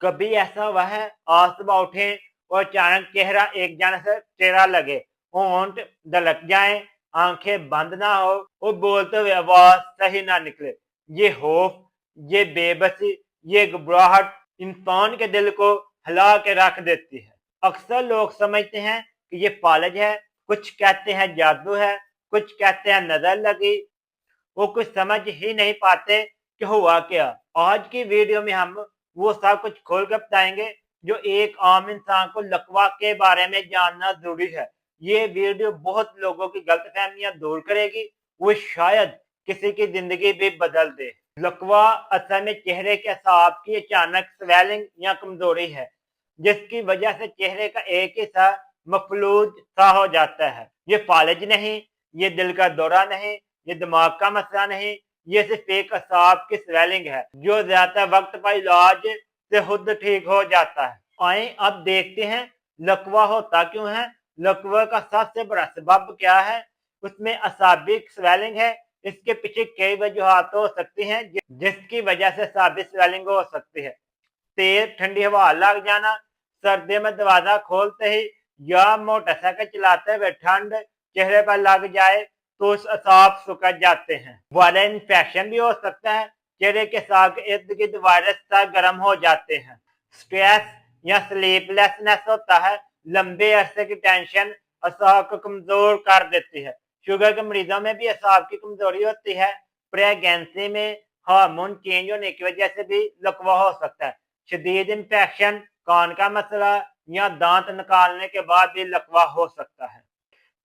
कभी ऐसा हुआ है आज सुबह उठे और अचानक चेहरा एक जाने से टेढ़ा लगे, होंठ दलक जाए, आंखें बंद ना हो और बोलते हुए आवाज सही ना निकले। ये खौफ, ये बेबसी, ये घबराहट इंसान के दिल को हिला के रख देती है। अक्सर लोग समझते हैं कि ये फालज है, कुछ कहते हैं जादू है, कुछ कहते हैं नजर लगी। वो कुछ समझ ही नहीं पाते कि हुआ क्या। आज की वीडियो में हम वो सब कुछ खोल कर बताएंगे जो एक आम इंसान को लकवा के बारे में जानना जरूरी है। ये वीडियो बहुत लोगों की गलतफहमियां दूर करेगी, वो शायद किसी की जिंदगी भी बदल दे। लकवा असल में चेहरे के असाब की अचानक स्वेलिंग या कमजोरी है, जिसकी वजह से चेहरे का एक हिस्सा मफलूज सा हो जाता है। ये फालिज नहीं, ये दिल का दौरा नहीं, ये दिमाग का मसला नहीं, ये सिर्फ एक असाब की स्वेलिंग है जो ज्यादा वक्त पर इलाज से खुद ठीक हो जाता है। आए अब देखते हैं लकवा होता क्यों है, लकवा का सबसे बड़ा सबब क्या है। उसमें असाबिक स्वेलिंग है। इसके पीछे कई वजूहत हो सकती हैं जिसकी वजह से असाबिक स्वेलिंग हो सकती है। तेज ठंडी हवा लग जाना, सर्दी में दरवाजा खोलते ही या मोटरसाइकिल चलाते हुए ठंड चेहरे पर लग जाए तो असाब सुकड़ जाते हैं। वायरल इन्फेक्शन भी हो सकता है, चेहरे के साथ इर्द गिर्द वायरस तक गर्म हो जाते हैं। स्ट्रेस या स्लीपलेसनेस होता है, लंबे अरसे की टेंशन असाब को कमजोर कर देती है। शुगर के मरीजों में भी असाब की कमजोरी होती है। प्रेगनेंसी में हार्मोन चेंज होने की वजह से भी लकवा हो सकता है। शदीद इन्फेक्शन, कान का मसला या दांत निकालने के बाद भी लकवा हो सकता है।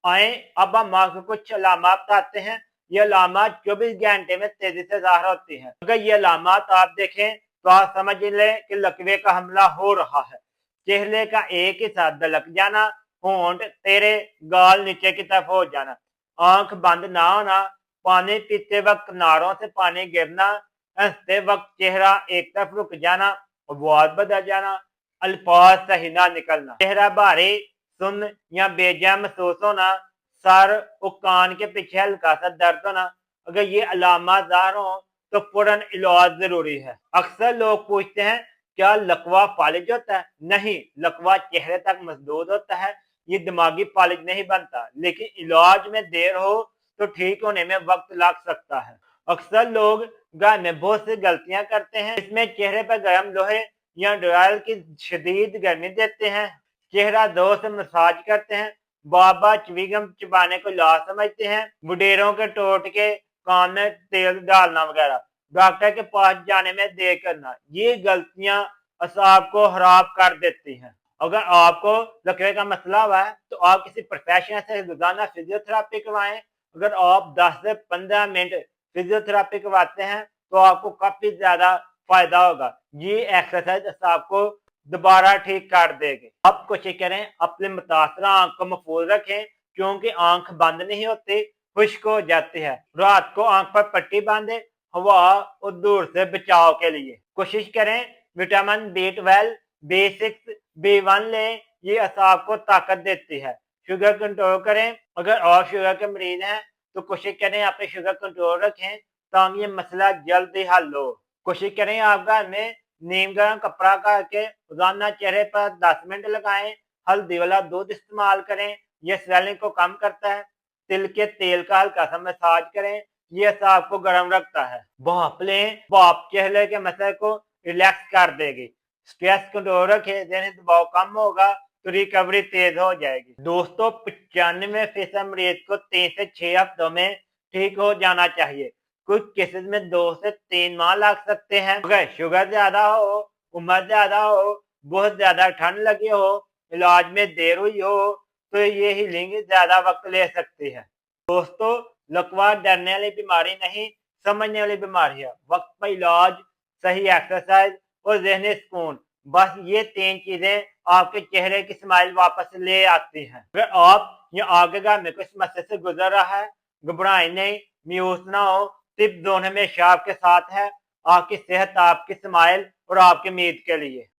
आए अब हम आपको कुछ अलामत बताते हैं। ये अलामत 24 घंटे में तेजी से ज़ाहिर होती है। अगर ये अलामत आप देखें तो आप समझ लें कि लकवे का हमला हो रहा है। चेहरे का एक हिस्सा दलक जाना, होंठ तेरे, गाल नीचे की तरफ हो जाना, आंख बंद ना होना, पानी पीते वक्त नारों से पानी गिरना, हंसते वक्त चेहरा एक तरफ रुक जाना, आवाज बदल जाना, अल्फाज सही ना निकलना, चेहरा भारी, सुन्न या बेजान महसूस होना, सर और कान के पीछे हल्का सा दर्द होना। अगर ये अलामत ज़ाहिर हो तो फौरन इलाज जरूरी है। अक्सर लोग पूछते हैं क्या लकवा फालिज होता है? नहीं, लकवा चेहरे तक मसदूद होता है, ये दिमागी फालिज नहीं बनता, लेकिन इलाज में देर हो तो ठीक होने में वक्त लग सकता है। अक्सर लोग घर में बहुत सी गलतियां करते हैं, इसमें चेहरे पर गर्म लोहे या ड्रायल की शदीद गर्मी देते हैं, चेहरा जोर से मसाज करते हैं, बाबा च्विंगम चबाने को लाज समझते हैं, बुडेरों के टोट के कान में तेल डालना वगैरह, डॉक्टर के पास जाने में देर करना, ये गलतियां असाब को खराब कर देती हैं। अगर आपको लकवे का मसला हुआ है तो आप किसी प्रोफेशनल से रोजाना फिजियोथेरापी करवाएं। अगर आप 10 से 15 मिनट फिजियोथेरापी करवाते हैं तो आपको काफी ज्यादा फायदा होगा। ये एक्सरसाइज आपको दोबारा ठीक कर देगी। आप कोशिश करें अपने मुतासरा आंख को महफूज रखें, क्योंकि आंख बंद नहीं होती, खुश्क हो जाती है। रात को आंख पर पट्टी बांधे हवा और दूर से बचाव के लिए। कोशिश करें विटामिन B12, B6, B1 लें, ये असाब को ताकत देती है। शुगर कंट्रोल करें, अगर आप शुगर के मरीज हैं तो कोशिश करें अपने शुगर कंट्रोल रखें ताकि ये मसला जल्दी हल हो। कोशिश करें आप घर में नीम गर्म कपड़ा करके रोजाना चेहरे पर 10 मिनट लगाएं। हल्दी वाला दूध इस्तेमाल करें, यह स्वेलिंग को कम करता है। तिल के तेल का हल्का सा मसाज करें, यह असाब को गर्म रखता है। भाप लें, भाप चेहरे के मसले को रिलैक्स कर देगी। स्ट्रेस कंट्रोल रखें, जैसे दबाव कम होगा तो रिकवरी तेज हो जाएगी। दोस्तों 95% मरीज को 3 से 6 हफ्तों में ठीक हो जाना चाहिए। कुछ केसेस में 2 से 3 माह लग सकते हैं। अगर शुगर ज्यादा हो, उम्र ज्यादा हो, बहुत ज्यादा ठंड लगी हो, इलाज में देर हुई हो तो ये हीलिंग ज्यादा वक्त ले सकती है। दोस्तों लकवा डरने वाली बीमारी नहीं, समझने वाली बीमारी है। वक्त पर इलाज, सही एक्सरसाइज और ज़हनी सुकून, बस ये 3 चीजें आपके चेहरे की स्माइल वापस ले आती हैं। अगर आप या आगे घर में कुछ समस्या से गुजर रहा है, घबराएं नहीं, मायूस ना हो, टिप जोन हमेशा आपके साथ है। आपकी सेहत, आपकी स्माइल और आपकी उम्मीद के लिए।